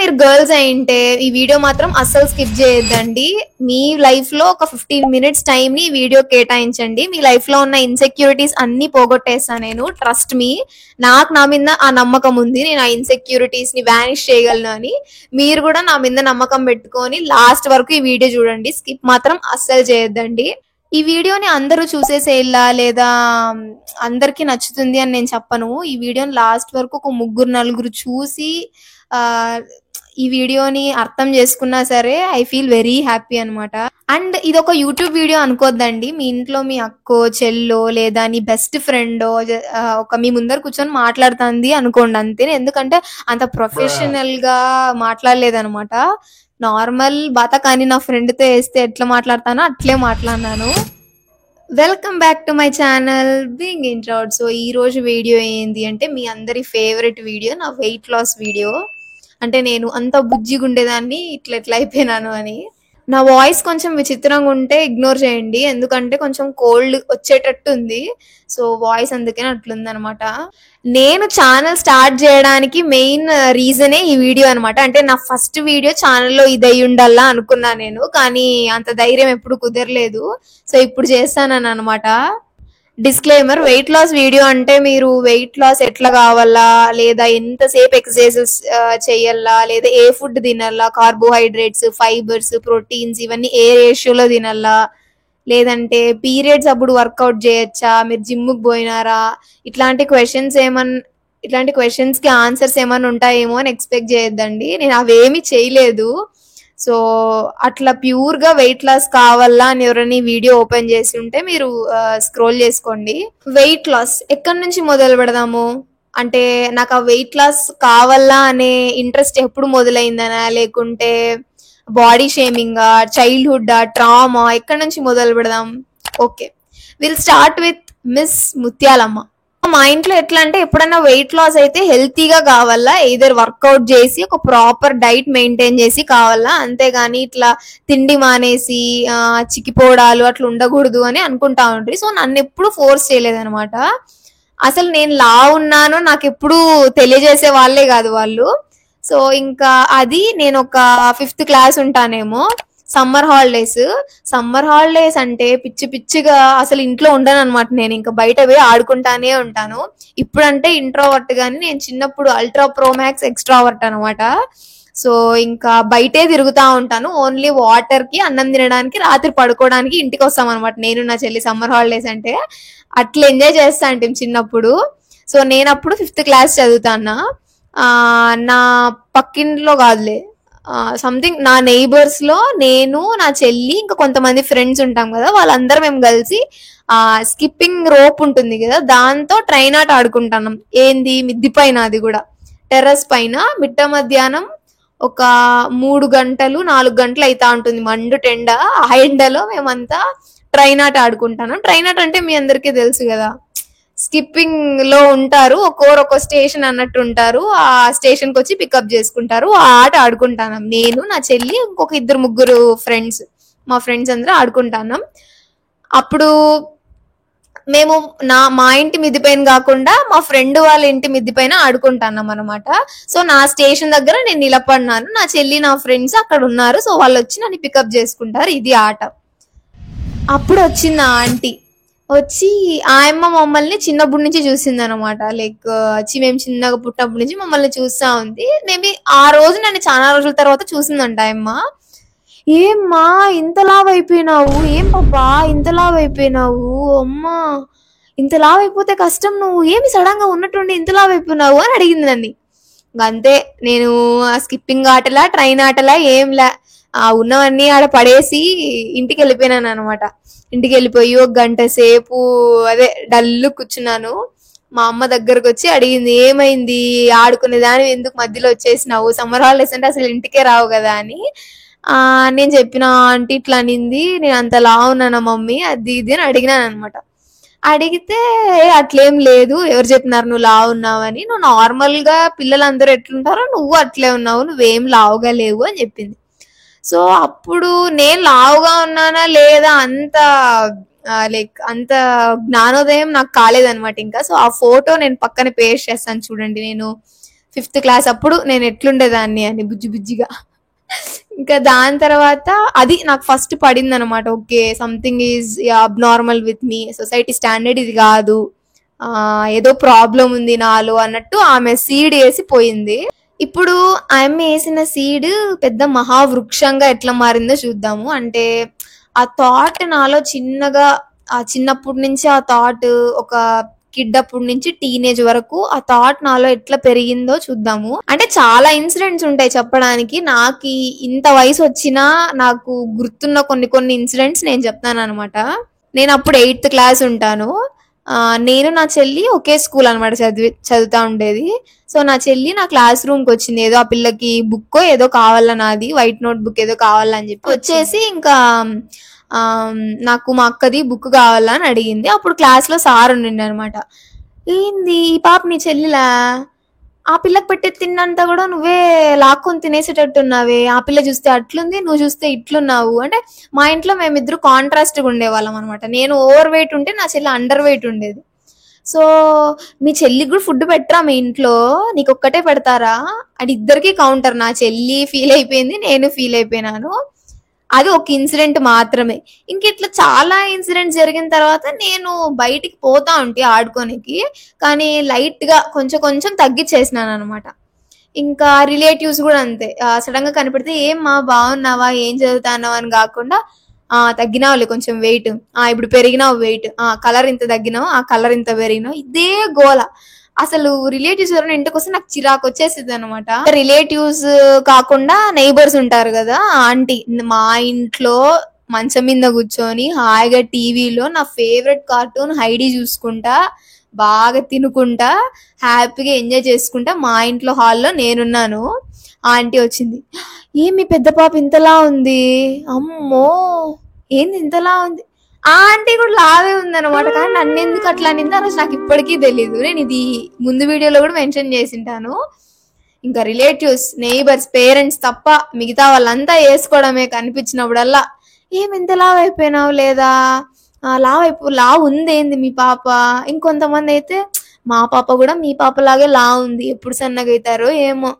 మీరు గర్ల్స్ అయింటే ఈ వీడియో మాత్రం అస్సలు స్కిప్ చేయొద్దండి. మీ లైఫ్ లో ఒక 15 మినిట్స్ టైం ని వీడియో కేటాయించండి. మీ లైఫ్ లో ఉన్న ఇన్సెక్యూరిటీస్ అన్ని పోగొట్టేస్తా నేను. ట్రస్ట్ మీ, నాకు నా మీద ఆ నమ్మకం ఉంది. నేను ఆ ఇన్సెక్యూరిటీస్ ని వానిష్ చేయగలను అని. మీరు కూడా నా మీద నమ్మకం పెట్టుకొని లాస్ట్ వరకు ఈ వీడియో చూడండి. స్కిప్ మాత్రం అస్సలు చేయొద్దండి. ఈ వీడియోని అందరూ చూసేసేయాలా లేదా అందరికి నచ్చుతుంది అని నేను చెప్పను. ఈ వీడియోని లాస్ట్ వరకు ఒక ముగ్గురు నలుగురు చూసి ఆ ఈ వీడియోని అర్థం చేసుకున్నా సరే ఐ ఫీల్ వెరీ హ్యాపీ అనమాట. అండ్ ఇది ఒక యూట్యూబ్ వీడియో అనుకోద్దండి. మీ ఇంట్లో మీ అక్కో చెల్లో లేదా నీ బెస్ట్ ఫ్రెండ్ ఒక మీ ముందర కూర్చొని మాట్లాడుతుంది అనుకోండి అంతే. ఎందుకంటే అంత ప్రొఫెషనల్ గా మాట్లాడలేదనమాట. నార్మల్ బాత కానీ నా ఫ్రెండ్తో వేస్తే ఎట్లా మాట్లాడతానో అట్లే మాట్లాడినాను. Welcome back to my channel being introvert. So ఈ రోజు వీడియో ఏంది అంటే మీ అందరి ఫేవరెట్ వీడియో, నా వెయిట్ లాస్ వీడియో. అంటే నేను అంత బుజ్జిగా ఉండేదాన్ని ఇట్లా ఎట్లా అయిపోయినాను అని. నా వాయిస్ కొంచెం విచిత్రంగా ఉంటే ఇగ్నోర్ చేయండి, ఎందుకంటే కొంచెం కోల్డ్ వచ్చేటట్టు ఉంది. సో వాయిస్ అందుకనే అట్లుంది అనమాట. నేను ఛానల్ స్టార్ట్ చేయడానికి మెయిన్ రీజనే ఈ వీడియో అనమాట. అంటే నా ఫస్ట్ వీడియో ఛానల్లో ఇది అయి ఉండాలా అనుకున్నా నేను, కానీ అంత ధైర్యం ఎప్పుడు కుదరలేదు. సో ఇప్పుడు చేస్తానని అనమాట. డిస్క్లైమర్, వెయిట్ లాస్ వీడియో అంటే మీరు వెయిట్ లాస్ ఎట్లా కావాలా, లేదా ఎంతసేపు ఎక్సర్సైజెస్ చెయ్యాలా, లేదా ఏ ఫుడ్ తినాలా, కార్బోహైడ్రేట్స్, ఫైబర్స్, ప్రోటీన్స్ ఇవన్నీ ఏ రేషియోలో తినాలా, లేదంటే పీరియడ్స్ అప్పుడు వర్కౌట్ చేయొచ్చా, మీరు జిమ్కి పోయినారా, ఇట్లాంటి క్వశ్చన్స్ కి ఆన్సర్స్ ఏమైనా ఉంటాయేమో అని ఎక్స్పెక్ట్ చేయొద్దండి. నేను అవేమి చేయలేదు. సో అట్లా ప్యూర్ గా వెయిట్ లాస్ కావాలా అని ఎవరైనా వీడియో ఓపెన్ చేసి ఉంటే మీరు స్క్రోల్ చేసుకోండి. వెయిట్ లాస్ ఎక్కడి నుంచి మొదలు పెడదాము అంటే, నాకు ఆ వెయిట్ లాస్ కావాలా అనే ఇంట్రెస్ట్ ఎప్పుడు మొదలైందనా, లేకుంటే బాడీ షేమింగ్, చైల్డ్హుడ్, ట్రామా, ఎక్కడి నుంచి మొదలు పెడదాం? Okay, will start with miss Muthyalamma. మా ఇంట్లో ఎట్లా అంటే ఎప్పుడైనా వెయిట్ లాస్ అయితే హెల్తీగా కావాలా, ఎయిదర్ వర్కౌట్ చేసి ఒక ప్రాపర్ డైట్ మెయింటైన్ చేసి కావాలా, అంతేగాని ఇట్లా తిండి మానేసి చిక్కిపోవడాలు అట్లా ఉండకూడదు అని అనుకుంటా ఉండ్రి. సో నన్ను ఎప్పుడు ఫోర్స్ చేయలేదనమాట. అసలు నేను లా ఉన్నానో నాకు ఎప్పుడు తెలియజేసే వాళ్ళే కాదు వాళ్ళు. సో ఇంకా అది నేను ఒక 5th క్లాస్ ఉంటానేమో, సమ్మర్ హాలిడేస్ అంటే పిచ్చి పిచ్చిగా అసలు ఇంట్లో ఉండను అనమాట. నేను ఇంకా బయట పోయి ఆడుకుంటానే ఉంటాను. ఇప్పుడంటే ఇంట్రోవర్ట్ గాని నేను చిన్నప్పుడు అల్ట్రా ప్రోమాక్స్ ఎక్స్ట్రావర్ట్ అనమాట. సో ఇంకా బయటే తిరుగుతా ఉంటాను. ఓన్లీ వాటర్ కి, అన్నం తినడానికి, రాత్రి పడుకోవడానికి ఇంటికి వస్తాం అనమాట నేను నా చెల్లి. సమ్మర్ హాలిడేస్ అంటే అట్లా ఎంజాయ్ చేస్తా అంటే చిన్నప్పుడు. సో నేను అప్పుడు 5th క్లాస్ చదువుతానా. నా పక్కింట్లో కాదులే, సంథింగ్ నా నైబర్స్ లో నేను, నా చెల్లి, ఇంకా కొంతమంది ఫ్రెండ్స్ ఉంటాం కదా, వాళ్ళందరం మేము కలిసి స్కిప్పింగ్ రోప్ ఉంటుంది కదా, దాంతో ట్రైన్ ఆట ఆడుకుంటున్నాం. ఏంది, మిద్ది పైన, అది కూడా టెర్రస్ పైన. మిట్ట మధ్యాహ్నం ఒక 3 గంటలు 4 గంటలు అయితా ఉంటుంది, మండు టెండ. ఆ ఎండలో మేమంతా ట్రైన్ ఆట ఆడుకుంటాను. ట్రైన్ ఆట అంటే మీ అందరికీ తెలుసు కదా, స్కిప్పింగ్ లో ఉంటారు, ఒక్కో స్టేషన్ అన్నట్టు ఉంటారు. ఆ స్టేషన్ కి వచ్చి పికప్ చేసుకుంటారు. ఆ ఆట ఆడుకుంటాను నేను, నా చెల్లి, ఇంకొక 2-3 ఫ్రెండ్స్. మా ఫ్రెండ్స్ అందరూ ఆడుకుంటాం. అప్పుడు మేము మా ఇంటి మిద్ది పైన కాకుండా మా ఫ్రెండ్ వాళ్ళ ఇంటి మిద్ది పైన ఆడుకుంటున్నాం అనమాట. సో నా స్టేషన్ దగ్గర నేను నిలబడినాను, నా చెల్లి, నా ఫ్రెండ్స్ అక్కడ ఉన్నారు. సో వాళ్ళు వచ్చి నన్ను పికప్ చేసుకుంటారు. ఇది ఆట. అప్పుడు వచ్చింది ఆంటీ. వచ్చి ఆయమ్మ మమ్మల్ని చిన్నప్పటి నుంచి చూసింది అనమాట. లైక్ మేము చిన్నగా పుట్టినప్పటి నుంచి మమ్మల్ని చూస్తా ఉంది. మేబీ ఆ రోజు నన్ను చాలా రోజుల తర్వాత చూసిందంట ఆయమ్మ. ఏమ్మా ఇంత లావ్ అయిపోయినావు, ఏం పాపా ఇంత లావ్ అయిపోయినావు, అమ్మా ఇంత లావ్ అయిపోతే కష్టం, నువ్వు ఏమి సడన్ గా ఉన్నట్టుండి ఇంత లావ్ అయిపోయినావు అని అడిగింది నన్ను. అంతే, నేను స్కిప్పింగ్ ఆటలా, ట్రైన్ ఆటలా ఏంలా, ఉన్నవన్నీ ఆడ పడేసి ఇంటికి వెళ్ళిపోయినాను అనమాట. ఇంటికి వెళ్ళిపోయి 1 గంట సేపు అదే డల్లు కూర్చున్నాను. మా అమ్మ దగ్గరకు వచ్చి అడిగింది, ఏమైంది, ఆడుకునే దాని ఎందుకు మధ్యలో వచ్చేసినావు, సమ్మర్ హాలిడేస్ అంటే అసలు ఇంటికే రావు కదా అని. నేను చెప్పిన, ఆంటీ ఇట్లా అనింది, నేను అంత లా ఉన్నానా మమ్మీ, అది ఇది అని అడిగినాను అనమాట. అడిగితే అట్లేం లేదు, ఎవరు చెప్పినారు నువ్వు లావు ఉన్నావని, నువ్వు నార్మల్ గా పిల్లలందరూ ఎట్లుంటారో నువ్వు అట్లే ఉన్నావు, నువ్వేం లావుగా లేవు అని చెప్పింది. సో అప్పుడు నేను లావుగా ఉన్నానా లేదా అంత లైక్ అంత జ్ఞానోదయం నాకు కాలేదనమాట ఇంకా. సో ఆ ఫోటో నేను పక్కన పేస్ట్ చేస్తాను చూడండి. నేను 5th క్లాస్ అప్పుడు నేను ఎట్లుండేదాన్ని అని బుజ్జి బుజ్జిగా. ఇంకా దాని తర్వాత అది నాకు ఫస్ట్ పడింది అనమాట. Okay, something is abnormal with me, society standard ఇది కాదు, ఏదో ప్రాబ్లం ఉంది నాలో అన్నట్టు ఆమె సీడ్ వేసి పోయింది. ఇప్పుడు ఆమె వేసిన సీడ్ పెద్ద మహావృక్షంగా ఎట్లా మారిందో చూద్దాము. అంటే ఆ థాట్ నాలో చిన్నగా, ఆ చిన్నప్పటి నుంచి ఆ థాట్, ఒక కిడ్ అప్పటి నుంచి టీనేజ్ వరకు ఆ థాట్ నాలో ఎట్లా పెరిగిందో చూద్దాము. అంటే చాలా ఇన్సిడెంట్స్ ఉంటాయి చెప్పడానికి. నాకు ఇంత వయసు వచ్చినా నాకు గుర్తున్న కొన్ని కొన్ని ఇన్సిడెంట్స్ నేను చెప్తాను అనమాట. నేను అప్పుడు 8th క్లాస్ ఉంటాను. నేను నా చెల్లి ఒకే స్కూల్ అనమాట చదువుతా ఉండేది. సో నా చెల్లి నా క్లాస్ రూమ్ కి వచ్చింది. ఏదో ఆ పిల్లకి బుక్ ఏదో కావాలా, నాది వైట్ నోట్ బుక్ ఏదో కావాలని చెప్పి వచ్చేసి ఇంకా నాకు మా అక్కది బుక్ కావాలా అని అడిగింది. అప్పుడు క్లాస్ లో సార్ ఉండిండి అనమాట. ఏంది ఈ పాప నీ చెల్లిలా, ఆ పిల్లకి పెట్టే తిన్నంతా కూడా నువ్వే లాక్కొని తినేసేటట్టున్నావే, ఆ పిల్ల చూస్తే అట్లుంది, నువ్వు చూస్తే ఇట్లున్నావు. అంటే మా ఇంట్లో మేమిద్దరు కాంట్రాస్ట్ గా ఉండేవాళ్ళం అనమాట. నేను ఓవర్ వెయిట్ ఉంటే నా చెల్లి అండర్ వెయిట్ ఉండేది. సో మీ చెల్లికి కూడా ఫుడ్ పెట్టరా మీ ఇంట్లో, నీకు ఒక్కటే పెడతారా అని ఇద్దరికి కౌంటర్. నా చెల్లి ఫీల్ అయిపోయింది, నేను ఫీల్ అయిపోయినాను. అది ఒక ఇన్సిడెంట్ మాత్రమే. ఇంక ఇట్లా చాలా ఇన్సిడెంట్స్ జరిగిన తర్వాత నేను బయటికి పోతా ఉంటే ఆడుకోనికి, కానీ లైట్ గా కొంచెం కొంచెం తగ్గించేసినాను అనమాట. ఇంకా రిలేటివ్స్ కూడా అంతే, సడన్ గా కనిపెడితే ఏం మా బాగున్నావా, ఏం చదువుతాన్నావా అని కాకుండా తగ్గినావులే కొంచెం వెయిట్, ఇప్పుడు పెరిగినావు వెయిట్, కలర్ ఇంత తగ్గినావు, కలర్ ఇంత పెరిగినావు, ఇదే గోల. అసలు రిలేటివ్స్ ఎవరైనా ఇంటికి వస్తే నాకు చిరాకు వచ్చేసింది అనమాట. రిలేటివ్స్ కాకుండా నైబర్స్ ఉంటారు కదా, ఆంటీ, మా ఇంట్లో మంచం మీద కూర్చొని హాయిగా టీవీలో నా ఫేవరెట్ కార్టూన్ హైడీ చూసుకుంటా, బాగా తినుకుంటా, హ్యాపీగా ఎంజాయ్ చేసుకుంటా మా ఇంట్లో హాల్లో నేనున్నాను. ఆంటీ వచ్చింది, ఏమి పెద్ద పాప ఇంతలా ఉంది, అమ్మో ఏంది ఇంతలా ఉంది. ఆ ఆంటీ కూడా లావే ఉందన్నమాట. కానీ నన్ను ఎందుకు అట్లా అనింది ఆ రోజు నాకు ఇప్పటికీ తెలీదు. నేను ఇది ముందు వీడియోలో కూడా మెన్షన్ చేసింటాను. ఇంకా రిలేటివ్స్, నైబర్స్, పేరెంట్స్ తప్ప మిగతా వాళ్ళంతా వేసుకోవడమే కనిపించినప్పుడల్లా, ఏమి ఇంత లావ్ అయిపోయినావు, లేదా లావు ఉందేంది మీ పాప. ఇంకొంతమంది అయితే మా పాప కూడా మీ పాపలాగే లావు ఉంది, ఎప్పుడు సన్నగా అవుతారో ఏమో.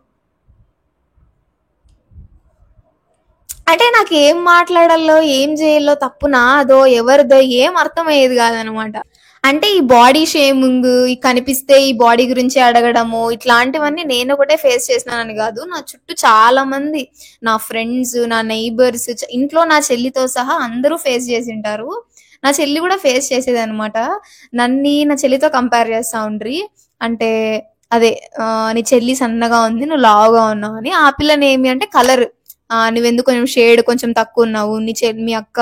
అంటే నాకు ఏం మాట్లాడాలో ఏం చేయాలో, తప్పు నాదో ఎవరిదో ఏం అర్థమయ్యేది కాదనమాట. అంటే ఈ బాడీ షేమింగ్, ఈ కనిపిస్తే ఈ బాడీ గురించి అడగడము, ఇట్లాంటివన్నీ నేను ఒకటే ఫేస్ చేసినానని కాదు, నా చుట్టూ చాలా మంది, నా ఫ్రెండ్స్, నా నైబర్స్, ఇంట్లో నా చెల్లితో సహా అందరూ ఫేస్ చేసి ఉంటారు. నా చెల్లి కూడా ఫేస్ చేసేది అనమాట. నన్ను నా చెల్లితో కంపేర్ చేస్తా ఉండ్రి. అంటే అదే, నీ చెల్లి సన్నగా ఉంది, నువ్వు లావుగా ఉన్నావు అని. ఆ పిల్లని ఏమి అంటే కలర్, నువ్వెందుకు కొంచెం షేడ్ కొంచెం తక్కువ ఉన్నావు, మీ అక్క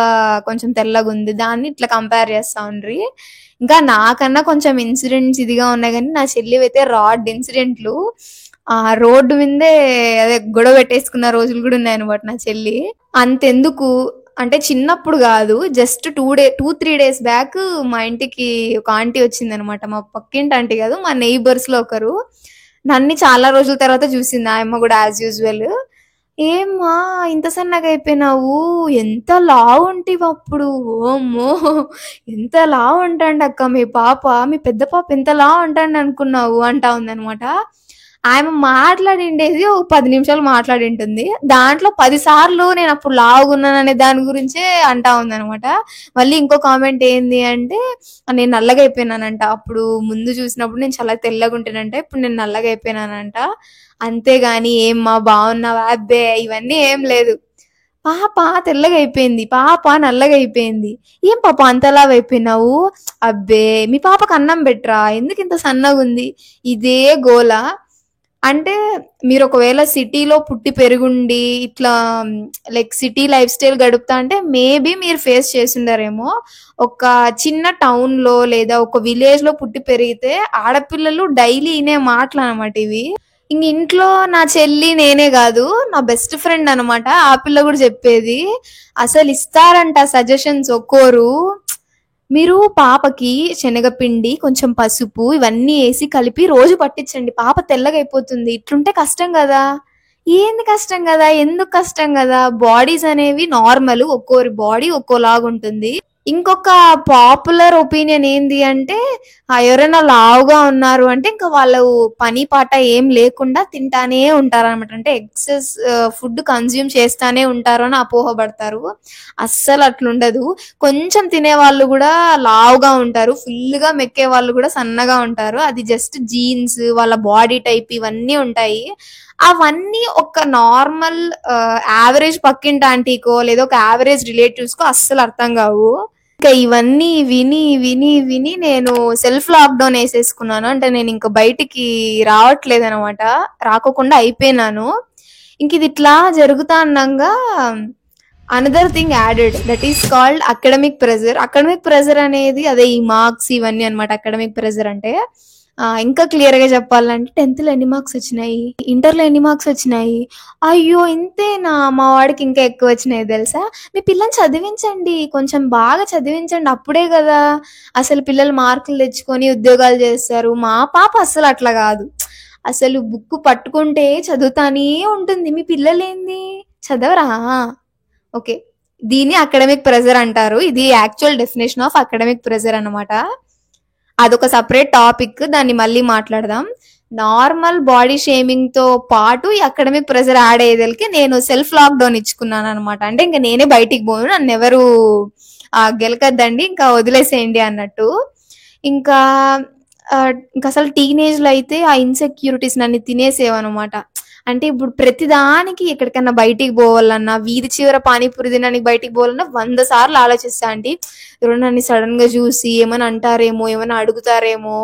కొంచెం తెల్లగా ఉంది, దాన్ని ఇట్లా కంపేర్ చేస్తా ఉండ్రి. ఇంకా నాకన్నా కొంచెం ఇన్సిడెంట్స్ ఇదిగా ఉన్నాయి, కానీ నా చెల్లి అయితే రాడ్ ఇన్సిడెంట్లు, రోడ్డు మీదే అదే గొడవ పెట్టేసుకున్న రోజులు కూడా ఉన్నాయన్నమాట నా చెల్లి. అంతెందుకు అంటే చిన్నప్పుడు కాదు, జస్ట్ 2-3 days బ్యాక్ మా ఇంటికి ఒక ఆంటీ వచ్చింది అనమాట. మా పక్కింటి ఆంటీ కాదు, మా నైబర్స్ లో ఒకరు. నన్ను చాలా రోజుల తర్వాత చూసింది ఆ అమ్మ కూడా, యాజ్ యూజువల్. ఏమ్మా ఇంత సన్నగా అయిపోయినావు, ఎంత లావు ఉంటివి అప్పుడు, ఓమ్మో ఎంత లావు ఉంటాండి అక్క మీ పాప, మీ పెద్ద పాప ఎంత లావు ఉంటాండి అనుకున్నావు అంటా ఉందనమాట. ఆమె మాట్లాడిండేది ఒక 10 నిమిషాలు మాట్లాడింటుంది, దాంట్లో 10 సార్లు నేను అప్పుడు లావుగున్నాననే దాని గురించే అంటా ఉందనమాట. మళ్ళీ ఇంకో కామెంట్ ఏంది అంటే, నేను నల్లగా అయిపోయినానంట, అప్పుడు ముందు చూసినప్పుడు నేను చాలా తెల్లగా ఉంటానంట, ఇప్పుడు నేను నల్లగా అయిపోయినానంట. అంతేగాని ఏమ్మా బాగున్నావా, అబ్బే ఇవన్నీ ఏం లేదు. పాప తెల్లగా అయిపోయింది, పాప నల్లగా అయిపోయింది, ఏం పాప అంతలా అయిపోయినావు, అబ్బే మీ పాపకు అన్నం పెట్టరా, ఎందుకు ఇంత సన్నగా ఉంది, ఇదే గోల. అంటే మీరు ఒకవేళ సిటీలో పుట్టి పెరుగుండి ఇట్లా లైక్ సిటీ లైఫ్ స్టైల్ గడుపుతా అంటే మేబీ మీరు ఫేస్ చేసిండారేమో. ఒక చిన్న టౌన్ లో లేదా ఒక విలేజ్ లో పుట్టి పెరిగితే ఆడపిల్లలు డైలీ ఇనే మాటలు అనమాట ఇవి. ఇంక ఇంట్లో నా చెల్లి నేనే కాదు, నా బెస్ట్ ఫ్రెండ్ అనమాట, ఆ పిల్ల కూడా చెప్పేది. అసలు ఇస్తారంట సజెషన్స్ ఒక్కోరు. మీరు పాపకి శనగపిండి, కొంచెం పసుపు ఇవన్నీ వేసి కలిపి రోజు పట్టించండి, పాప తెల్లగా అయిపోతుంది. ఇట్లుంటే కష్టం కదా, ఏంది కష్టం కదా, ఎందుకు కష్టం కదా, బాడీస్ అనేవి నార్మల్, ఒక్కోరి బాడీ ఒక్కోలాగా ఉంటుంది. ఇంకొక పాపులర్ ఒపీనియన్ ఏంది అంటే, ఎవరైనా లావుగా ఉన్నారు అంటే ఇంకా వాళ్ళు పని పాట ఏం లేకుండా తింటానే ఉంటారనమాట. అంటే ఎక్సెస్ ఫుడ్ కన్జ్యూమ్ చేస్తానే ఉంటారు అని అపోహపడతారు. అస్సలు అట్లుండదు. కొంచెం తినేవాళ్ళు కూడా లావుగా ఉంటారు. ఫుల్‌గా మెక్కే వాళ్ళు కూడా సన్నగా ఉంటారు. అది జస్ట్ జీన్స్, వాళ్ళ బాడీ టైప్ ఇవన్నీ ఉంటాయి. అవన్నీ ఒక నార్మల్ యావరేజ్ పక్కింటి ఆంటీకో లేదా ఒక యావరేజ్ రిలేటివ్స్‌కో అస్సలు అర్థం కావు. ఇంకా ఇవన్నీ విని విని విని నేను సెల్ఫ్ లాక్‌డౌన్ ఏసేసుకున్నాను. అంటే నేనింక బయటికి రావట్లేదనమాట. రాకోకుండా అయిపోయినాను. ఇంకిది ఇట్లా జరుగుతా అనంగా another thing added that is called academic pressure. Academic pressure అనేది అదే ఈ మార్క్స్ ఇవన్నీ అనమాట అకాడమిక్ ప్రెజర్ అంటే. ఇంకా క్లియర్‌గా చెప్పాలంటే 10థ్‌లో ఎన్ని మార్క్స్ వచ్చినాయి? ఇంటర్‌లో ఎన్ని మార్క్స్ వచ్చినాయి? అయ్యో! ఇంతేనా? మా వాడికి ఇంకా ఎక్కువ వచ్చినాయి తెలుసా? మీ పిల్లని చదివించండి. కొంచెం బాగా చదివించండి. అప్పుడే కదా అసలు పిల్లలు మార్కులు తెచ్చుకొని ఉద్యోగాలు చేస్తారు. మా పాప అస్సలు అట్లా కాదు. అసలు బుక్ పట్టుకుంటే చదువుతానే ఉంటుంది. మీ పిల్లలేంది చదవరా? ఓకే. దీన్ని అకాడమిక్ ప్రెజర్ అంటారు. ఇది actual definition of academic pressure అన్నమాట. అదొక సెపరేట్ టాపిక్. దాన్ని మళ్ళీ మాట్లాడదాం. నార్మల్ బాడీ షేమింగ్ తో పాటు ఈ అకాడమిక్ ప్రెజర్ యాడ్ అయ్యేదలికి నేను సెల్ఫ్ లాక్డౌన్ ఇచ్చుకున్నాను అనమాట. అంటే ఇంకా నేనే బయటికి పోను, నన్ను ఎవరు గెలకద్దండి, ఇంకా వదిలేసేయండి అన్నట్టు. ఇంకా ఇంకా అసలు టీనేజ్ లో అయితే ఆ ఇన్సెక్యూరిటీస్ నన్ను తినేసేవన్నమాట. అంటే ఇప్పుడు ప్రతిదానికి ఎక్కడికన్నా బయటికి పోవాలన్నా, వీధి చివర పానీపూరి తినడానికి బయటికి పోవాలన్నా 100 సార్లు ఆలోచిస్తా అండి. ఎవరు నన్ను సడన్ గా చూసి ఏమైనా అంటారేమో, ఏమైనా అడుగుతారేమో,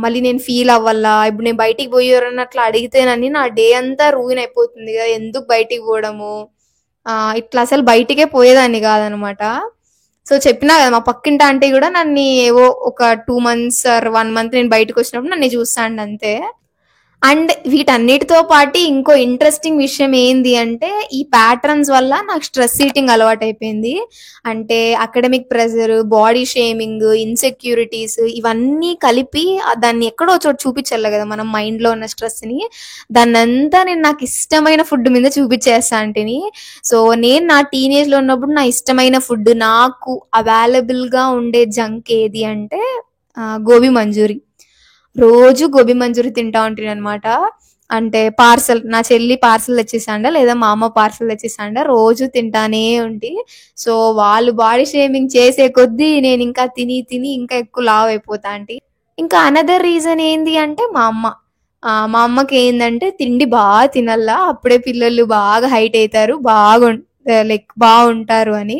మళ్ళీ నేను ఫీల్ అవ్వాలా, ఇప్పుడు నేను బయటికి పోయి ఎవరన్నా అట్లా అడిగితేనని నా డే అంతా రూయిన్ అయిపోతుంది కదా, ఎందుకు బయటికి పోవడము, ఇట్లా అసలు బయటికే పోయేదాన్ని కాదనమాట. సో చెప్పినా కదా మా పక్కింటి ఆంటీ కూడా నన్ను ఏవో ఒక 2 months ఆర్ 1 month నేను బయటకు వచ్చినప్పుడు నన్ను చూస్తాండి అంతే. అండ్ వీటన్నిటితో పాటు ఇంకో ఇంట్రెస్టింగ్ విషయం ఏంది అంటే ఈ ప్యాటర్న్స్ వల్ల నాకు స్ట్రెస్ ఈటింగ్ అలవాటు అయిపోయింది. అంటే academic pressure, body shaming, insecurities ఇవన్నీ కలిపి దాన్ని ఎక్కడో చోట చూపించాలి కదా మనం మైండ్ లో ఉన్న స్ట్రెస్ ని. దాన్నంతా నేను నాకు ఇష్టమైన ఫుడ్ మీద చూపించేస్తా అంటేని. సో నేను నా టీనేజ్ లో ఉన్నప్పుడు నా ఇష్టమైన ఫుడ్, నాకు అవైలబుల్ గా ఉండే జంక్ ఏది అంటే గోబీ మంచూరి. రోజు గోబీ మంచూరి తింటా ఉంటాను అనమాట. అంటే పార్సల్, నా చెల్లి పార్సల్ తెచ్చిస్తాండ లేదా మా అమ్మ పార్సల్ తెచ్చిస్తాండ, రోజు తింటానే ఉంటి. సో వాళ్ళు బాడీ షేమింగ్ చేసే కొద్దీ నేను ఇంకా తిని తిని ఇంకా ఎక్కువ లావ్ అయిపోతా అంటి. ఇంకా అనదర్ రీజన్ ఏంది అంటే మా అమ్మ. మా అమ్మకి ఏందంటే తిండి బాగా తినల్లా, అప్పుడే పిల్లలు బాగా హైట్ అవుతారు, లైక్ బాగుంటారు అని.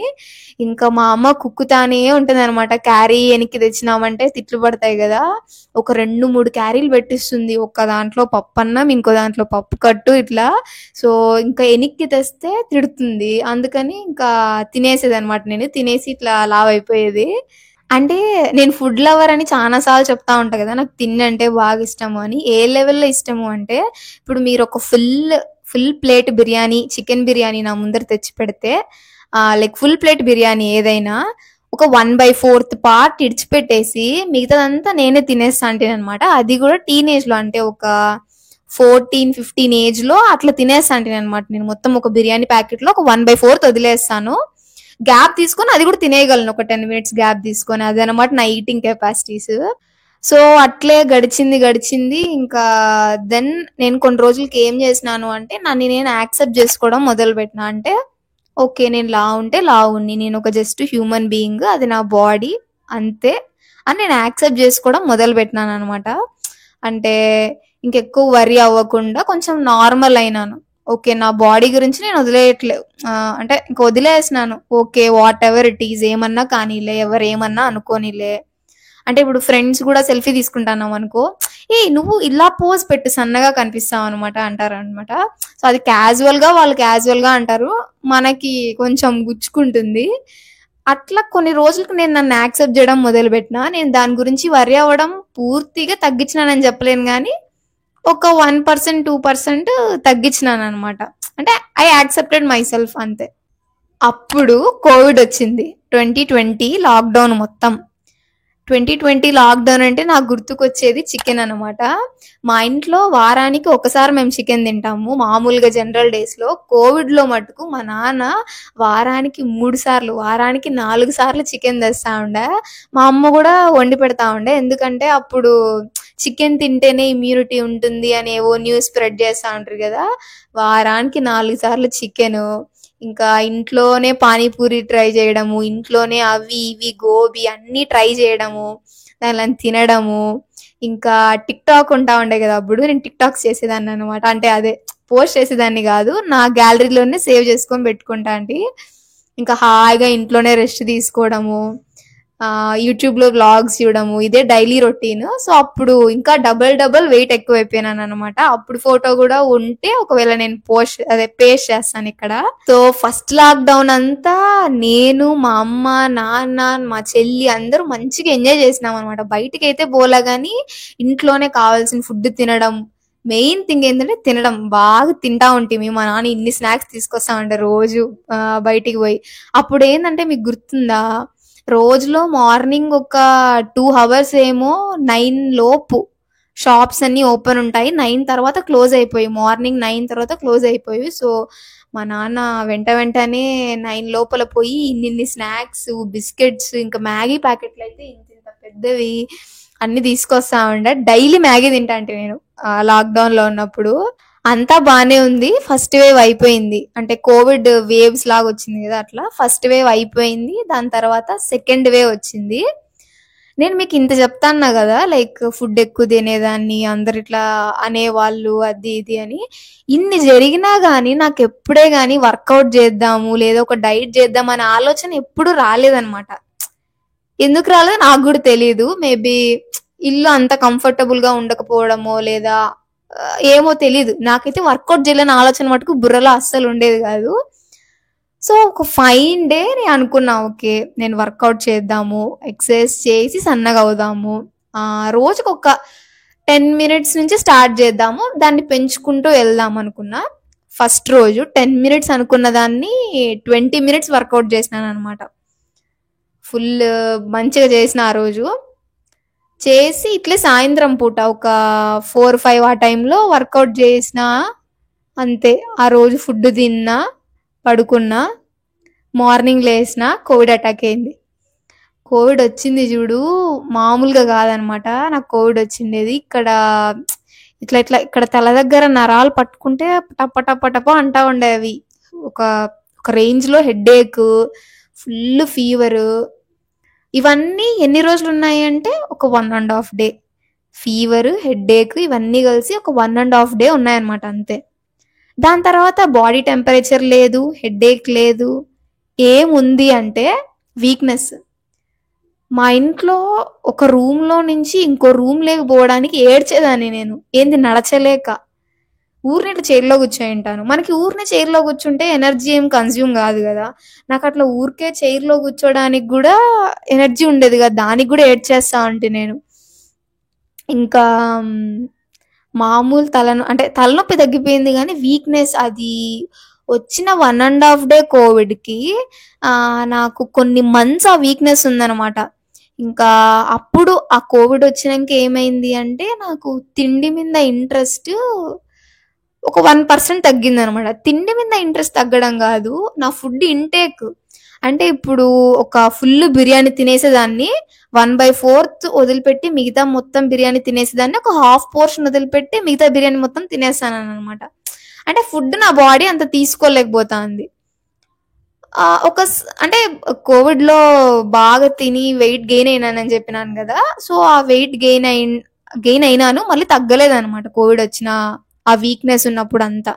ఇంకా మా అమ్మ కుక్కుతానే ఉంటది అనమాట. క్యారీ వెనక్కి తెచ్చినామంటే తిట్లు పడతాయి కదా, ఒక 2-3 క్యారీలు పెట్టిస్తుంది. ఒక దాంట్లో పప్పు అన్నం, ఇంకో దాంట్లో పప్పు కట్టు ఇట్లా. సో ఇంకా వెనక్కి తెస్తే తిడుతుంది, అందుకని ఇంకా తినేసేది అనమాట. నేను తినేసి ఇట్లా లావ్ అయిపోయేది. అంటే నేను ఫుడ్ లవర్ అని చాలా సార్లు చెప్తా ఉంటా కదా, నాకు తిండి అంటే బాగా ఇష్టము అని. ఏ లెవెల్లో ఇష్టము అంటే, ఇప్పుడు మీరు ఒక full plate biryani, chicken biryani నా ముందర తెచ్చి పెడితే, లైక్ ఫుల్ ప్లేట్ బిర్యానీ ఏదైనా ఒక 1/4 పార్ట్ ఇడిచిపెట్టేసి మిగతాదంతా నేనే తినేస్తా అంటే అనమాట. అది కూడా టీనేజ్ లో, అంటే ఒక 14-15 ఏజ్ లో అట్లా తినేస్తా అంటే అనమాట. నేను మొత్తం ఒక బిర్యానీ ప్యాకెట్ లో ఒక 1/4 వదిలేస్తాను, గ్యాప్ తీసుకొని అది కూడా తినేయగలను ఒక 10 minutes గ్యాప్ తీసుకొని. అదనమాట నా ఈటింగ్ కెపాసిటీస్. సో అట్లే గడిచింది గడిచింది. ఇంకా దెన్ నేను కొన్ని రోజులకి ఏం చేసినాను అంటే నన్ను నేను యాక్సెప్ట్ చేసుకోవడం మొదలు పెట్టినా. అంటే ఓకే, నేను లా ఉంటే లా ఉన్ని, నేను ఒక జస్ట్ హ్యూమన్ బీయింగ్, అది నా బాడీ అంతే అని నేను యాక్సెప్ట్ చేసుకోవడం మొదలు పెట్టినాను అనమాట. అంటే ఇంకెక్కువ వరి అవ్వకుండా కొంచెం నార్మల్ అయినాను. ఓకే, నా బాడీ గురించి నేను వదిలేయట్లేదు, అంటే ఇంక వదిలేసినాను. Okay, what it is, ఏమన్నా కానీలే, ఎవరు ఏమన్నా అనుకోనిలే. అంటే ఇప్పుడు ఫ్రెండ్స్ కూడా సెల్ఫీ తీసుకుంటున్నాం అనుకో, ఏ నువ్వు ఇలా పోజ్ పెట్టు సన్నగా కనిపిస్తావు అనమాట అంటారు అనమాట. సో అది క్యాజువల్ గా, వాళ్ళు క్యాజువల్ గా అంటారు, మనకి కొంచెం గుచ్చుకుంటుంది. అట్లా కొన్ని రోజులకు నేను నన్ను యాక్సెప్ట్ చేయడం మొదలు పెట్టినా. నేను దాని గురించి వరి అవ్వడం పూర్తిగా తగ్గించినానని చెప్పలేను కానీ ఒక 1%, 2% తగ్గించినాను అనమాట. అంటే ఐ యాక్సెప్టెడ్ మై సెల్ఫ్ అంతే. అప్పుడు కోవిడ్ వచ్చింది, 2020 లాక్డౌన్ మొత్తం. 2020 లాక్‌డౌన్ అంటే నాకు గుర్తుకొచ్చేది చికెన్ అనమాట. మా ఇంట్లో వారానికి ఒకసారి మేము చికెన్ తింటాము. మామూలుగా జనరల్ డేస్‌లో. కోవిడ్‌లో మటుకు మా నాన్న వారానికి 3 సార్లు, వారానికి 4 సార్లు చికెన్ తెస్తా ఉండే. మా అమ్మ గూడా వండి పెడతా ఉండే. ఎందుకంటే అప్పుడు చికెన్ తింటేనే ఇమ్యూనిటీ ఉంటుంది అని ఏవో న్యూస్ స్ప్రెడ్ చేస్తా ఉంటారు గదా! వారానికి 4 సార్లు చికెను. ఇంకా ఇంట్లోనే పానీపూరి ట్రై చేయడము, ఇంట్లోనే అవి ఇవి గోబీ అన్నీ ట్రై చేయడము, దానిలని తినడము. ఇంకా టిక్‌టాక్ ఉంటా ఉండే కదా! అప్పుడు నేను టిక్‌టాక్స్ చేసేదాన్ననమాట. అంటే అదే పోస్ట్ చేసేదాన్ని గాదు. నా గ్యాలరీలోనే సేవ్ చేసుకొని పెట్టుకుంటాంటి. ఇంకా హాయిగా ఇంట్లోనే రెస్ట్ తీసుకోవడము, యూట్యూబ్‌లో వ్లాగ్స్ చూడడము ఇదే డైలీ రొటీన్. సో, అప్పుడు ఇంకా డబుల్ వెయిట్ ఎక్కువైపోయినాననమాట. అప్పుడు ఫోటో గూడా ఉంటే ఒకవేళ నేను పేస్ట్ చేస్తానిక్కడ. సో, ఫస్ట్ లాక్‌డౌన్ అంతా నేను, మా అమ్మ, నాన్న, మా చెల్లి అందరూ మంచిగా ఎంజాయ్ చేసినామనమాట. బయటికైతే పోలే గానీ ఇంట్లోనే కావాల్సిన ఫుడ్ తినడం. మెయిన్ థింగ్ ఏంటంటే తినడం. బాగా తింటా ఉంటిమి. మా నాన్న ఇన్ని స్నాక్స్ తీసుకొస్తా ఉండే రోజు బయటికి పోయి. అప్పుడేందంటే మీకు గుర్తుందా? రోజులో మార్నింగ్ ఒక 2 హవర్స్ ఏమో 9 లోపు షాప్స్ అన్నీ ఓపెన్ ఉంటాయి. 9 తర్వాత క్లోజ్ అయిపోయి మార్నింగ్ 9 తర్వాత క్లోజ్ అయిపోయి. సో, మా నాన్న వెంటనే 9 లోపల పోయి ఇన్నిన్ని స్నాక్స్, బిస్కెట్స్ ఇంకా మ్యాగీ ప్యాకెట్లయితే ఇంతింత పెద్దవి అన్నీ తీసుకొస్తా ఉండే. డైలీ మ్యాగీ తింటాంటి నేను లాక్‌డౌన్‌లో ఉన్నప్పుడు. అంతా బానే ఉంది. ఫస్ట్ వేవ్ అయిపోయింది. అంటే కోవిడ్ వేవ్స్ లాగా వచ్చింది కదా! అట్లా. ఫస్ట్ వేవ్ అయిపోయింది. దాని తర్వాత సెకండ్ వేవ్ వచ్చింది. నేను మీకు ఇంత చెప్తాన్నా కదా! లైక్ ఫుడ్ ఎక్కువ తినేదాన్ని, అందరు ఇట్లా అనేవాళ్ళు అది ఇది అని. ఇన్ని జరిగినా గానీ నాకెప్పుడే గానీ వర్కౌట్ చేద్దాము, లేదా ఒక డైట్ చేద్దాం అనే ఆలోచన ఎప్పుడు రాలేదనమాట. ఎందుకు రాలేదో నాకు గూడా తెలీదు. మేబీ ఇల్లు అంత కంఫర్టబుల్‌గా ఉండకపోవడమో, లేదా ఏమో తెలీదు. నాకైతే వర్కౌట్ చేయాలనే ఆలోచన మటుకు బుర్రలో అస్సలు ఉండేది గాదు. సో, ఒక ఫైన్ డే నేను అనుకున్నా ఓకే. నేను వర్కౌట్ చేద్దాము, ఎక్సర్సైజ్ చేసి సన్నగవుదాము. రోజుకొక 10 మినిట్స్ నుంచి స్టార్ట్ చేద్దాము. దాన్ని పెంచుకుంటూ వెళ్దాం అనుకున్నా. ఫస్ట్ రోజు 10 మినిట్స్ అనుకున్న దాన్ని 20 మినిట్స్ వర్కౌట్ చేసినాననమాట. ఫుల్ మంచిగా చేసిన ఆ రోజు. చేసి ఇట్లే సాయంత్రం పూట ఒక 4, 5 ఆ టైంలో వర్కౌట్ చేసిన. అంతే. ఆ రోజు ఫుడ్ తిన్నా, పడుకున్నా. మార్నింగ్ లేసిన కోవిడ్ అటాక్ అయింది. కోవిడ్ వచ్చింది చూడు మామూలుగా కాదనమాట. నాకు కోవిడ్ వచ్చిండేది ఇక్కడ ఇట్లా ఇక్కడ తల దగ్గర నరాలు పట్టుకుంటే టప టప టప అంటా ఉండేవి. ఒక ఒక రేంజ్లో హెడ్ఏక్, ఫుల్ ఫీవరు. ఇవన్నీ ఎన్ని రోజులు ఉన్నాయి అంటే ఒక 1.5 డే. ఫీవర్, హెడ్ఏక్ ఇవన్నీ కలిసి ఒక 1.5 డే ఉన్నాయన్నమాట అంతే. దాని తర్వాత బాడీ టెంపరేచర్ లేదు, హెడ్ఏక్ లేదు. ఏముంది అంటే వీక్నెస్. మా ఇంట్లో ఒక రూమ్‌లో నుంచి ఇంకో రూమ్‌లోకి పోవడానికి ఏడ్చేదాన్ని నేను. ఏంది నడచలేక. ఊరినే ఇట్లా చైర్‌లో కూర్చొనుంటాను. మనకి ఊరినే చైర్‌లో కూర్చుంటే ఎనర్జీ ఏం కన్జ్యూమ్ కాదు గదా! నాకట్లా ఊరికే చైర్‌లో కూర్చోడానికి గూడా ఎనర్జీ ఉండేది కాదు. దానికి గూడా ఏడ్చేస్తా ఉంటి నేను. ఇంకా మామూలు అంటే తలనొప్పి తగ్గిపోయింది గానీ వీక్నెస్ అది వచ్చిన 1.5 డే కోవిడ్‌కి నాకు కొన్ని మంత్స్ ఆ వీక్నెస్ ఉందనమాట. ఇంకా అప్పుడు ఆ కోవిడ్ వచ్చినంక ఏమైంది అంటే నాకు తిండి మీద ఇంట్రెస్ట్ ఒక 1% తగ్గిందనమాట. తిండి మీద ఇంట్రెస్ట్ తగ్గడం గాదు. నా ఫుడ్ ఇంటేక్. అంటే ఇప్పుడు ఒక ఫుల్ బిర్యానీ తినేసేదాన్ని 1/4 వదిలిపెట్టి మిగతా మొత్తం బిర్యానీ తినేసేదాన్ని. ఒక హాఫ్ పోర్షన్ వదిలిపెట్టి మిగతా బిర్యానీ మొత్తం తినేస్తాననమాట. అంటే ఫుడ్ నా బాడీ అంత తీసుకోలేకపోతాంది. అంటే కోవిడ్‌లో బాగా తిని వెయిట్ గెయిన్ అయినానని చెప్పినాను గదా! సో, ఆ వెయిట్ గెయిన్ అయినాను. మళ్ళీ తగ్గలేదనమాట కోవిడ్ వచ్చిన ఆ వీక్నెస్ ఉన్నప్పుడంతా.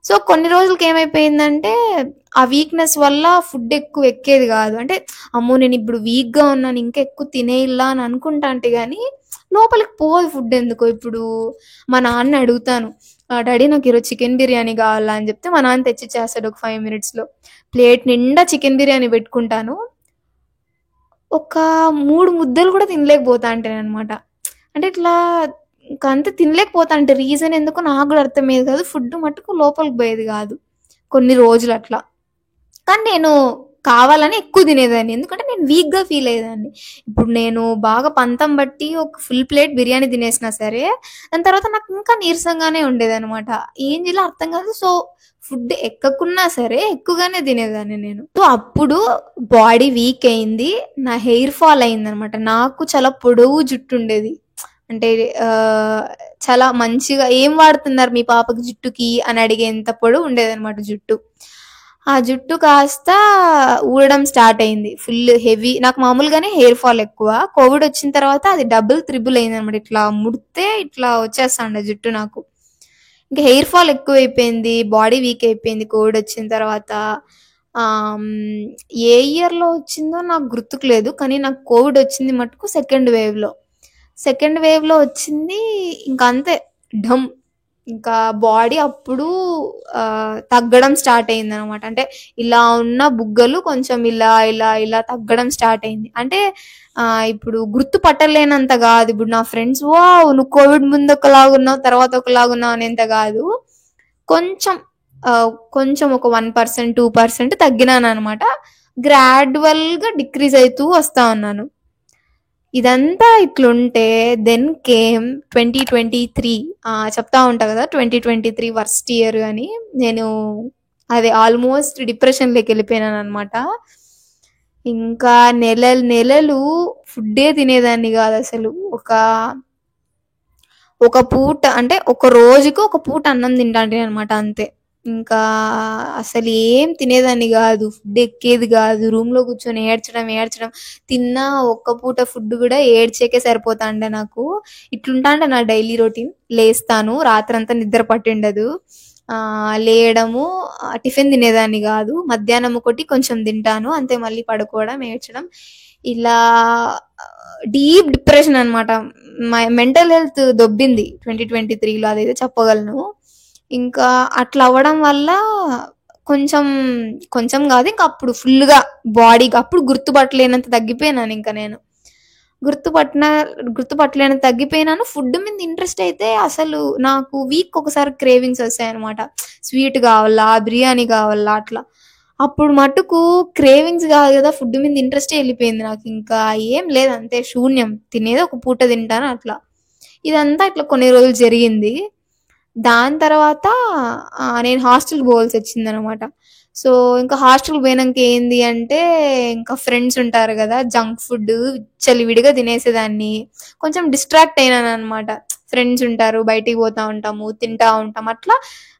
సో, కొన్ని రోజులకి ఏమైపోయిందంటే ఆ వీక్నెస్ వల్ల ఫుడ్ ఎక్కువ ఎక్కేది కాదు. అంటే అమ్మో! నేను ఇప్పుడు వీక్‌గా ఉన్నాను ఇంకా ఎక్కువ తినేయాలా అని అనుకుంటాంటే గానీ లోపలికి పోదు ఫుడ్ ఎందుకో. ఇప్పుడు మా నాన్నని అడుగుతాను. డాడీ నాకు ఈరోజు చికెన్ బిర్యానీ కావాలా అని చెప్తే మా నాన్న తెచ్చిచ్చేస్తాడు ఒక 5 మినిట్స్‌లో. ప్లేట్ నిండా చికెన్ బిర్యానీ పెట్టుకుంటాను. ఒక 3 ముద్దలు కూడా తినలేకపోతాంటాననమాట. అంటే ఇట్లా ఇంక అంత తినలేకపోతాంటే రీజన్ ఎందుకో నాకు కూడా అర్థమయ్యేది కాదు. ఫుడ్ మట్టుకు లోపలికి పోయేది కాదు. కొన్ని రోజులు అట్లా. కానీ నేను కావాలని ఎక్కువ తినేదాన్ని. ఎందుకంటే నేను వీక్‌గా ఫీల్ అయ్యేదాన్ని. ఇప్పుడు నేను బాగా పంతం బట్టి ఒక ఫుల్ ప్లేట్ బిర్యానీ తినేసినా సరే, దాని తర్వాత నాకు ఇంకా నీరసంగానే ఉండేదనమాట. ఏం చేయాలో అర్థం కాదు. సో, ఫుడ్ ఎక్కకున్నా సరే ఎక్కువగానే తినేదాన్ని నేను. సో, అప్పుడు బాడీ వీక్ అయింది. నా హెయిర్ ఫాల్ అయిందనమాట. నాకు చాలా పొడవు జుట్టు ఉండేది. అంటే చాలా మంచిగా "ఏం వాడుతున్నారు మీ పాపకి జుట్టుకి" అని అడిగేంత పొడవు ఉండేదనమాట జుట్టు. ఆ జుట్టు కాస్త ఊడడం స్టార్ట్ అయింది. Full heavy. నాకు మామూలుగానే హెయిర్ ఫాల్ ఎక్కువ. కోవిడ్ వచ్చిన తర్వాత అది డబుల్, త్రిబుల్ అయిందనమాట. ఇట్లా ముడితే ఇట్లా వచ్చేస్తాండే జుట్టు నాకు. ఇంకా హెయిర్ ఫాల్ ఎక్కువైపోయింది. బాడీ వీక్ అయిపోయింది కోవిడ్ వచ్చిన తర్వాత. ఏ ఇయర్‌లో వచ్చిందో నాకు గుర్తుకు లేదు. కానీ నాకు కోవిడ్ వచ్చింది మటుకు సెకండ్ వేవ్‌లో. సెకండ్ వేవ్‌లో వచ్చింది. ఇంక అంతే ఢమ్. ఇంకా బాడీ అప్పుడు తగ్గడం స్టార్ట్ అయిందనమాట. అంటే ఇలా ఉన్న బుగ్గలు కొంచెం ఇలా ఇలా ఇలా తగ్గడం స్టార్ట్ అయింది. అంటే ఇప్పుడు గుర్తుపట్టలేనంత కాదు. ఇప్పుడు నా ఫ్రెండ్స్ వావ్ నువ్వు కోవిడ్ ముందు ఒకలాగున్నావు తర్వాత ఒకలాగున్నావు అనేంత కాదు. కొంచెం కొంచెం ఒక 1%, 2% తగ్గినాననమాట. గ్రాడ్యువల్‌గా డిక్రీజ్ అయితూ వస్తా ఉన్నాను. ఇదంతా ఇట్లుంటే దెన్ కేమ్ 2023. చెప్తా ఉంటా కదా 2023 వర్స్ట్ ఇయర్ అని. నేను అది ఆల్మోస్ట్ డిప్రెషన్‌లోకి వెళ్ళిపోయినాను అనమాట. ఇంకా నెలలు నెలలు ఫుడ్డే తినేదాన్ని కాదు అసలు. ఒక పూట అంటే ఒక రోజుకి ఒక పూట అన్నం తింటాంటే అనమాట అంతే. ఇంకా అసలు ఏం తినేదాన్ని కాదు. ఫుడ్ ఎక్కేది కాదు. రూమ్‌లో కూర్చొని ఏడ్చడం ఏడ్చడం. తిన్నా ఒక్క పూట ఫుడ్ కూడా ఏడ్చేకే సరిపోతాండే నాకు. ఇట్లుంటాండే నా డైలీ రొటీన్. లేస్తాను, రాత్రంతా నిద్ర పట్టిండదు. లేయడము, టిఫిన్ తినేదాన్ని కాదు. మధ్యాహ్నం ఒకటి కొంచెం తింటాను అంతే. మళ్ళీ పడుకోవడం, ఏడ్చడం. ఇలా డీప్ డిప్రెషన్ అనమాట. మెంటల్ హెల్త్ దొబ్బింది 2023లో, అదైతే చెప్పగలను. ఇంకా అట్లా అవ్వడం వల్ల కొంచెం కొంచెం కాదు, ఇంకా అప్పుడు ఫుల్గా బాడీకి అప్పుడు గుర్తుపట్టలేనంత తగ్గిపోయినాను. ఇంకా నేను గుర్తుపట్టలేనంత తగ్గిపోయినాను. ఫుడ్ మీద ఇంట్రెస్ట్ అయితే అసలు నాకు వీక్ ఒకసారి క్రేవింగ్స్ వస్తాయన్నమాట. స్వీట్ కావాలా, బిర్యానీ కావాలా అట్లా. అప్పుడు మటుకు క్రేవింగ్స్ కాదు కదా, ఫుడ్ మీద ఇంట్రెస్టే వెళ్ళిపోయింది నాకు. ఇంకా ఏం లేదు, అంతే శూన్యం. తినేది ఒక పూట తింటాను అట్లా. ఇదంతా ఇట్లా కొన్ని రోజులు జరిగింది. దాని తర్వాత నేను హాస్టల్ పోవాల్సి వచ్చిందనమాట. సో ఇంకా హాస్టల్ పోయినాక ఏంది అంటే ఇంకా ఫ్రెండ్స్ ఉంటారు కదా, జంక్ ఫుడ్ చలివిడిగా తినేసేదాన్ని. కొంచెం డిస్ట్రాక్ట్ అయినాను అనమాట. ఫ్రెండ్స్ ఉంటారు, బయటికి పోతా ఉంటాము, తింటా ఉంటాం అట్లా.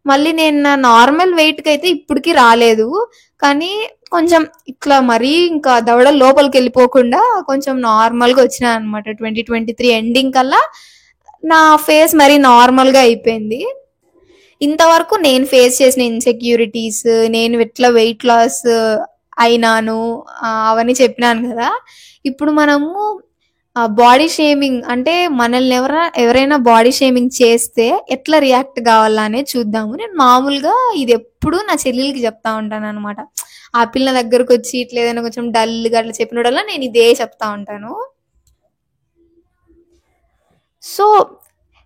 మళ్ళీ నేను నా నార్మల్ వెయిట్కి అయితే ఇప్పటికీ రాలేదు. కానీ కొంచెం ఇట్లా మరీ ఇంకా దవడ లోపలికి వెళ్ళిపోకుండా కొంచెం నార్మల్గా వచ్చినా అనమాట. 2023 ఎండింగ్ కల్లా నా ఫేస్ మరీ నార్మల్గా అయిపోయింది. ఇంతవరకు నేను ఫేస్ చేసిన ఇన్సెక్యూరిటీస్, నేను ఎట్లా వెయిట్ లాస్ అయినాను, అవన్నీ చెప్పినాను కదా. ఇప్పుడు మనము బాడీ షేమింగ్ అంటే మనల్ని ఎవరైనా బాడీ షేమింగ్ చేస్తే ఎట్లా రియాక్ట్ కావాలా అనేది చూద్దాము. నేను మామూలుగా ఇది ఎప్పుడు నా చెల్లెలకి చెప్తా ఉంటాను అనమాట. ఆ పిల్ల దగ్గరకు వచ్చి ఇట్లా ఏదైనా కొంచెం డల్గా అట్లా చెప్పినోడల్లా నేను ఇదే చెప్తా ఉంటాను. సో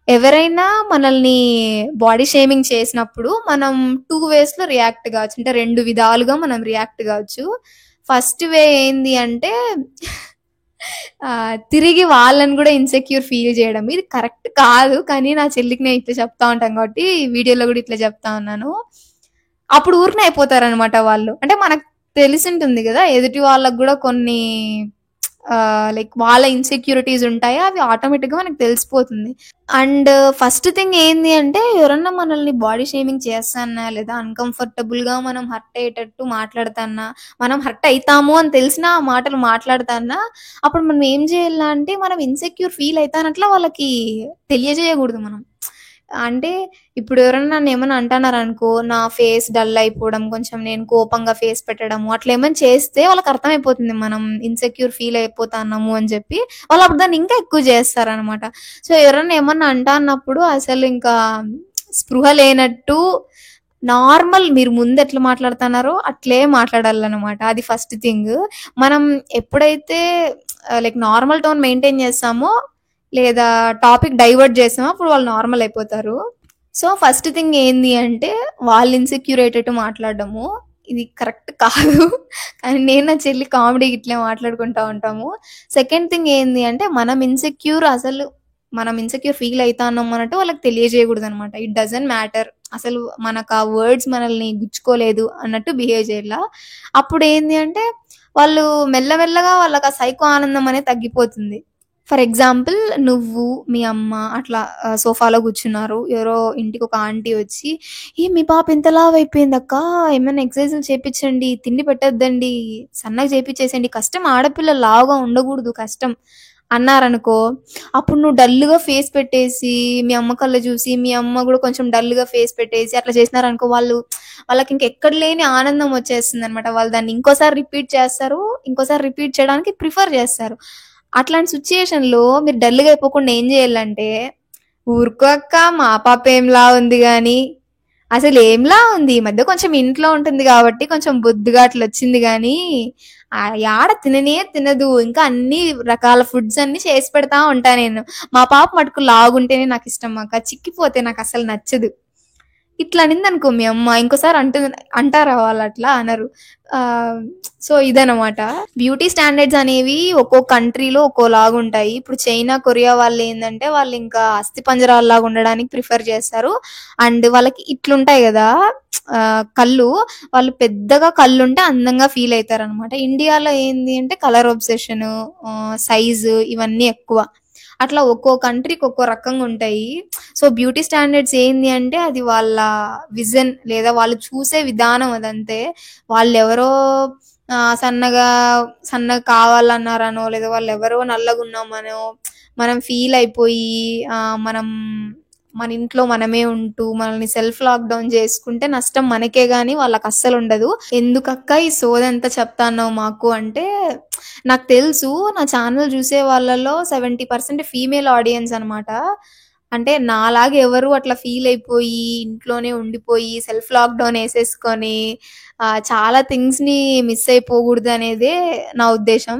ఎవరైనా మనల్ని బాడీ షేమింగ్ చేసినప్పుడు మనం 2 వేస్‌లో రియాక్ట్ కావచ్చు. అంటే 2 విధాలుగా మనం రియాక్ట్ కావచ్చు. ఫస్ట్ వే ఏంది అంటే తిరిగి వాళ్ళని కూడా ఇన్సెక్యూర్ ఫీల్ చేయడం. ఇది కరెక్ట్ కాదు. కానీ నా చెల్లికి నేను ఇట్లా చెప్తా ఉంటాను కాబట్టి వీడియోలో కూడా ఇట్లా చెప్తా ఉన్నాను. అప్పుడు ఊరికనే అయిపోతారనమాట వాళ్ళు. అంటే మనకు తెలిసుంటుంది కదా, ఎదుటి వాళ్ళకు కూడా కొన్ని లైక్ వాళ్ళ ఇన్సెక్యూరిటీస్ ఉంటాయి. అవి ఆటోమేటిక్గా మనకు తెలిసిపోతుంది. అండ్ ఫస్ట్ థింగ్ ఏంది అంటే ఎవరన్నా మనల్ని బాడీ షేమింగ్ చేస్తానా లేదా అన్కంఫర్టబుల్గా మనం హర్ట్ అయ్యేటట్టు మాట్లాడతానా, మనం హర్ట్ అవుతాము అని తెలిసిన ఆ మాటలు మాట్లాడతానా, అప్పుడు మనం ఏం చేయాలా అంటే మనం ఇన్సెక్యూర్ ఫీల్ అవుతానట్లా వాళ్ళకి తెలియజేయకూడదు మనం. అంటే ఇప్పుడు ఎవరైనా నన్ను ఏమైనా అంటున్నారనుకో, నా ఫేస్ డల్ అయిపోవడం, కొంచెం నేను కోపంగా ఫేస్ పెట్టడము అట్లా ఏమైనా చేస్తే వాళ్ళకి అర్థమైపోతుంది మనం ఇన్సెక్యూర్ ఫీల్ అయిపోతున్నాము అని చెప్పి. వాళ్ళు అప్పుడు దాన్ని ఇంకా ఎక్కువ చేస్తారనమాట. సో ఎవరైనా ఏమన్నా అన్నప్పుడు అసలు ఇంకా స్పృహ లేనట్టు నార్మల్ మీరు ముందు ఎట్లా మాట్లాడుతున్నారో అట్లే మాట్లాడాలన్నమాట. అది ఫస్ట్ థింగ్. మనం ఎప్పుడైతే లైక్ నార్మల్ టోన్ మెయింటైన్ చేస్తామో లేదా టాపిక్ డైవర్ట్ చేసామో అప్పుడు వాళ్ళు నార్మల్ అయిపోతారు. సో ఫస్ట్ థింగ్ ఏంది అంటే వాళ్ళు ఇన్సెక్యూర్ అయ్యేటట్టు మాట్లాడడము. ఇది కరెక్ట్ కాదు. కానీ నేను నా చెల్లి కామెడీకి ఇట్లే మాట్లాడుకుంటా ఉంటాము. సెకండ్ థింగ్ ఏంది అంటే మనం ఇన్‌సెక్యూర్ ఫీల్ అయితాన్నాం అన్నట్టు వాళ్ళకి తెలియజేయకూడదనమాట. It doesn't matter. అసలు మనకు ఆ వర్డ్స్ మనల్ని గుచ్చుకోలేదు అన్నట్టు బిహేవ్ చేయాల. అప్పుడేంది అంటే వాళ్ళు మెల్లమెల్లగా వాళ్ళకి ఆ సైకో ఆనందం అనేది తగ్గిపోతుంది. ఫర్ ఎగ్జాంపుల్ నువ్వు, మీ అమ్మ అట్లా సోఫాలో కూర్చున్నారు. ఎవరో ఇంటికి ఒక ఆంటీ వచ్చి, "ఏ మీ పాప ఇంత లావయిపోయిందక్కా, ఏమైనా ఎక్సర్‌సైజులు చేపిచ్చండి, తిండి పెట్టొద్దండి, సన్నగా చేపిచ్చేసేయండి, కష్టం ఆడపిల్లలు లావుగా ఉండకూడదు కష్టం" అన్నారనుకో, అప్పుడు నువ్వు డల్‌గా ఫేస్ పెట్టేసి, మీ అమ్మ కళ్ళు చూసి, మీ అమ్మ గూడా కొంచెం డల్‌గా ఫేస్ పెట్టేసి అట్లా చేసినారనుకో, వాళ్ళకింక ఎక్కడ లేని ఆనందం వచ్చేస్తుందనమాట. వాళ్ళు దాన్ని ఇంకోసారి రిపీట్ చేస్తారు. ఇంకోసారి రిపీట్ చేయడానికి ప్రిఫర్ చేస్తారు. అట్లాంటి సిట్యుయేషన్‌లో మీరు డల్‌గా అయిపోకుండా ఏం చేయాలంటే, "ఊరుకో అక్క మా పాప ఏంలా ఉంది గానీ, అసలేంలా ఉంది. ఈ మధ్య కొంచెం ఇంట్లో ఉంటుంది కాబట్టి కొంచెం బొద్దుగా అట్లొచ్చింది గానీ, యాడ తిననే తినదు. ఇంకా అన్ని రకాల ఫుడ్స్ అన్నీ చేసి పెడతా ఉంటా నేను. మా పాప మటుకు లావుగుంటేనే నాకిష్టం అక్క. చిక్కిపోతే నాకసలు నచ్చదు." ఇట్లా అనిందనుకో మీ అమ్మ, ఇంకోసారి అంటారా వాళ్ళట్లా? అనరు. ఆహ్, సో, ఇదనమాట. బ్యూటీ స్టాండర్డ్స్ అనేవి ఒక్కో కంట్రీలో ఒక్కోలాగుంటాయి. ఇప్పుడు చైనా, కొరియా వాళ్ళేందంటే వాళ్ళింకా అస్థిపంజరాల్లాగా ఉండడానికి ప్రిఫర్ చేస్తారు. అండ్ వాళ్ళకి ఇట్లుంటాయి గదా! కళ్ళు. వాళ్ళు పెద్దగా కళ్ళుంటే అందంగా ఫీల్ అయితారనమాట. ఇండియాలో ఏంది అంటే కలర్ అబ్సెషను, సైజు ఇవన్నీ ఎక్కువ. అట్లా ఒక్కో కంట్రీకి ఒక్కో రకంగా ఉంటాయి. సో, బ్యూటీ స్టాండర్డ్స్ ఏంది అంటే అది వాళ్ళ విజన్ లేదా వాళ్ళు చూసే విధానం అదంతే. వాళ్ళెవరో సన్నగా కావాలన్నారనో, లేదా వాళ్ళెవరో నల్లగున్నామనో మనం ఫీల్ అయిపోయి మనం మన ఇంట్లో మనమే ఉంటూ మనల్ని సెల్ఫ్ లాక్‌డౌన్ చేసుకుంటే నష్టం మనకే గాని వాళ్ళకస్సలుండదు. ఎందుకక్క ఈ సోదంతా చెప్తాన్నావు మాకు అంటే, నాకు తెలుసు నా ఛానల్ చూసే వాళ్ళలో 70% ఫీమేల్ ఆడియన్స్ అనమాట. అంటే నాలాగా ఎవరు అట్లా ఫీల్ అయిపోయి, ఇంట్లోనే ఉండిపోయి, సెల్ఫ్ లాక్‌డౌన్ ఏసేసుకొని చాలా థింగ్స్‌ని మిస్ అయిపోకూడదనేదే నా ఉద్దేశం.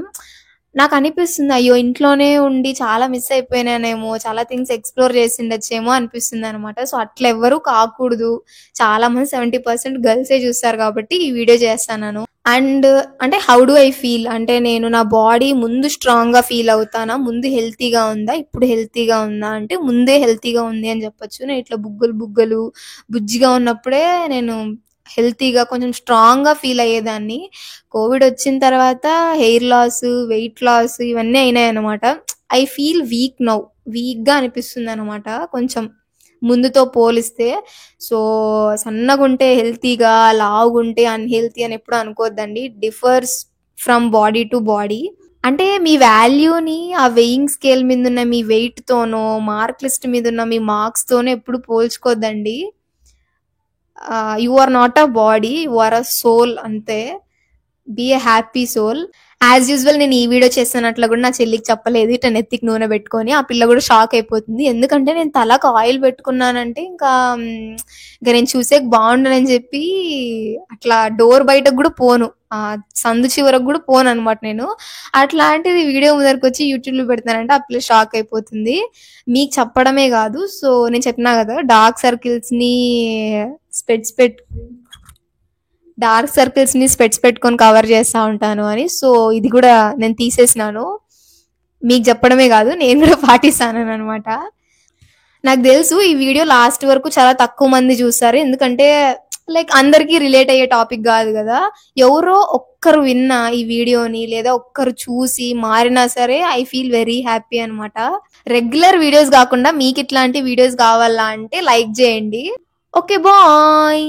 నాకనిపిస్తుంది అయ్యో! ఇంట్లోనే ఉండి చాలా మిస్ అయిపోయినానేమో, చాలా థింగ్స్ ఎక్స్‌ప్లోర్ చేసిండొచ్చేమో అనిపిస్తుందనమాట. సో, అట్లా ఎవ్వరు కాకూడదు. చాలా మంది 70% గర్ల్సే చూస్తారు కాబట్టి ఈ వీడియో చేస్తున్నాను. అండ్ అంటే హౌ డు ఐ ఫీల్ అంటే నేను నా బాడీ ముందు స్ట్రాంగ్‌గా ఫీల్ అవుతానా? ముందు హెల్తీగా ఉందా? ఇప్పుడు హెల్తీగా ఉందా? అంటే ముందే హెల్తీగా ఉంది అని చెప్పొచ్చు. నేను ఇట్లా బుగ్గలు బుజ్జిగా ఉన్నప్పుడే నేను హెల్తీగా కొంచెం స్ట్రాంగ్‌గా ఫీల్ అయ్యేదాన్ని. కోవిడ్ వచ్చిన తర్వాత హెయిర్ లాస్, వెయిట్ లాస్ ఇవన్నీ అయినాయన్నమాట. I feel weak now. వీక్‌గా అనిపిస్తుందన్నమాట కొంచెం ముందుతో పోలిస్తే. సో, సన్నగుంటే హెల్తీగా, లావుగుంటే అన్‌హెల్తీ అని ఎప్పుడు అనుకోవద్దండి. Differs from body to body. అంటే మీ వాల్యూని ఆ వెయింగ్ స్కేల్ మీదున్న మీ వెయిట్‌తోనో, మార్క్ లిస్ట్ మీదున్న మీ మార్క్స్‌తోనో ఎప్పుడు పోల్చుకోవద్దండి. You are not a body. You are a soul అంతే. Be a happy soul. As usual నేను ఈ వీడియో చేస్తున్నట్లు కూడా నా చెల్లికి చెప్పలేదు. ఇట్లా నెత్తికి నూనె పెట్టుకొని ఆ పిల్ల కూడా షాక్ అయిపోతుంది. ఎందుకంటే నేను తలకు ఆయిల్ పెట్టుకున్నానంటే ఇంకా నేను చూసేకి బాగుండనని చెప్పి అట్లా డోర్ బయటకు కూడా పోను. సందు చివరకు కూడా పోను అనమాట నేను. అట్లాంటిది వీడియో ముందరకు వచ్చి యూట్యూబ్లో పెడతానంటే ఆ పిల్ల షాక్ అయిపోతుంది. మీకు చెప్పడమే కాదు. సో, నేను చెప్పినా కదా డార్క్ సర్కిల్స్ని స్పెట్స్ పెట్ డార్క్ సర్కిల్స్‌ని స్పెట్స్ పెట్టుకొని కవర్ చేస్తా ఉంటాను అని. సో, ఇది కూడా నేను తీసేసినాను. మీకు చెప్పడమే కాదు నేను కూడా పాటిస్తాననమాట. నాకు తెలుసు ఈ వీడియో లాస్ట్ వరకు చాలా తక్కువ మంది చూస్తారు. ఎందుకంటే లైక్ అందరికీ రిలేట్ అయ్యే టాపిక్ కాదు కదా! ఎవరో ఒక్కరు విన్నా ఈ వీడియోని లేదా ఒక్కరు చూసి మారినా సరే ఐ ఫీల్ వెరీ హ్యాపీ అనమాట. రెగ్యులర్ వీడియోస్ కాకుండా మీకు ఇట్లాంటి వీడియోస్ కావాలా అంటే లైక్ చేయండి. Okay bye.